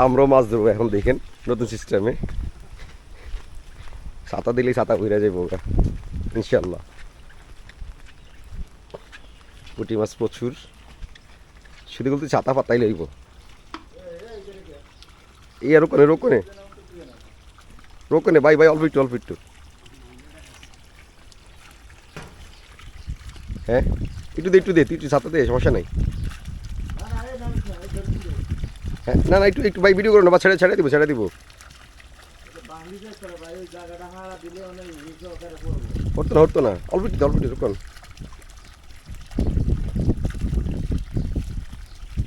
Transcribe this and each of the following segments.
আমরাও মাছ ধরবো এখন, দেখেন নতুন সিস্টেমে। ছাতা দিলেই ছাতা ঘুরে যাবো ওরা ইনশাল্লাহ। পুঁটি মাছ প্রচুর, শুধু বলতে ছাতা পাতাই লইব। এই আর রোকনে রোকনে রোকনে ভাই ভাই, অল্প একটু অল্প একটু। হ্যাঁ একটু দে তুই, একটু ছাতা দে, সমস্যা নাই। হ্যাঁ না না, একটু একটু ভাই ভিডিও করো না, বা ছেড়ে ছেড়ে দিব, ছেড়ে দিব। হতো না, অল্প একটু রোকন।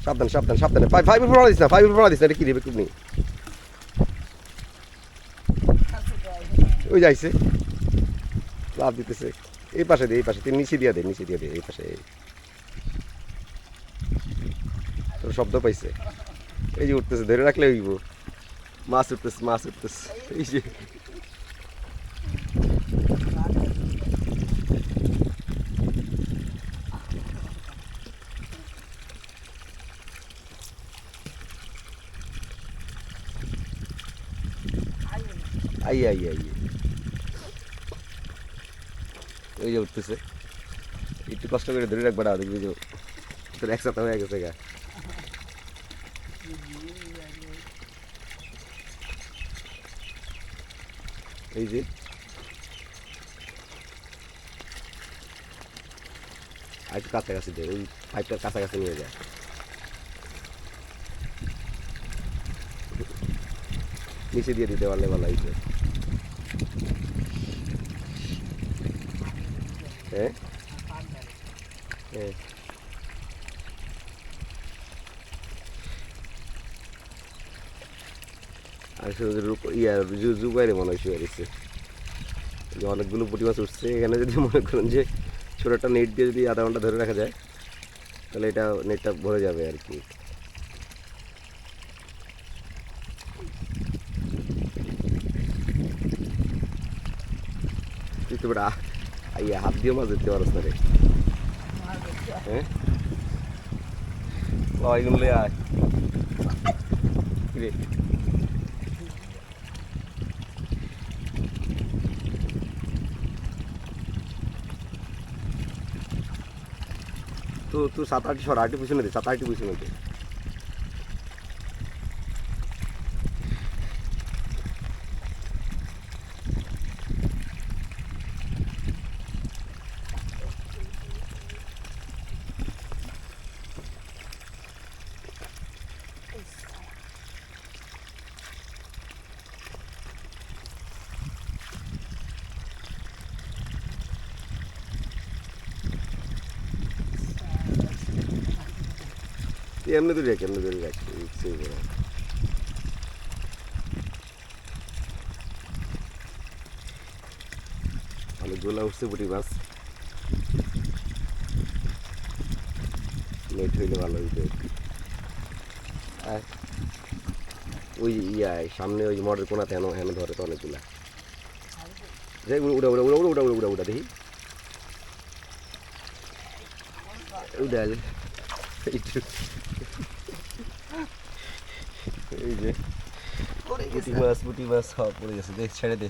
সাবধান সাবধান সাবধানে, ফাইভের পড়া দিস না, ফাইভের পড়া দিস না, এটা কি দেবে তুমি? ওই যাইছে, লাভ দিতেছে। এই পাশে দে, এই পাশে তুই নিচে দিয়া দে, নিচে দিয়া দে, এই পাশে। তোর শব্দ পাইছে, এই যে উঠতেছে, ধরে রাখলে হইব। মাছ উঠতেছে, মাছ উঠতেছে, এই যে। আই আই আই, এই যে উঠতেছে। একটু কষ্ট করে ধরে রাখবা, দেখবি যে তোর একসাথে হয়ে গেছে গা। এই যে আর একটু কাছাকাছি দে, ওই পাইপটার কাছাকাছি নিয়ে যায়। নিচে দিয়ে দিতে পারলে ভালো হয়েছে। হ্যাঁ হ্যাঁ, আর শুধু ইয়া জুবাইরে মনে হয় শুয়ে দিচ্ছে। অনেকগুলো পুঁটি মাছ উঠছে এখানে, যদি মনে করেন যে ছোটো একটা নেট দিয়ে যদি আধা ঘন্টা ধরে রাখা যায়, তাহলে এটা নেটটা ভরে যাবে আর কি। তুই তো বেটা ইয়া হাত দিয়ে মাছ ধরতে পারস না রে। হ্যাঁ এইগুলো আয় রে। তো 7-8 সর, 8 পিছনে দে, 7-8 পিছনে দে। এমনি ধরে রাখ, এমনি ধরে রাখ। অনেকগুলো উঠছে পুঁটি মাছ, নেট হইলে ভালো হইতো। ওই সামনে ওই মডেল কোনাতে হেন হেন ধরে তো অনেকগুলা। যাই উড়া উড়া উড়া উড়া উড়া উড়া উড়া দেখি, উড়াল এই যে পুঁটি মাছ সব পড়ে গেছে, দেখ ছেড়ে দে।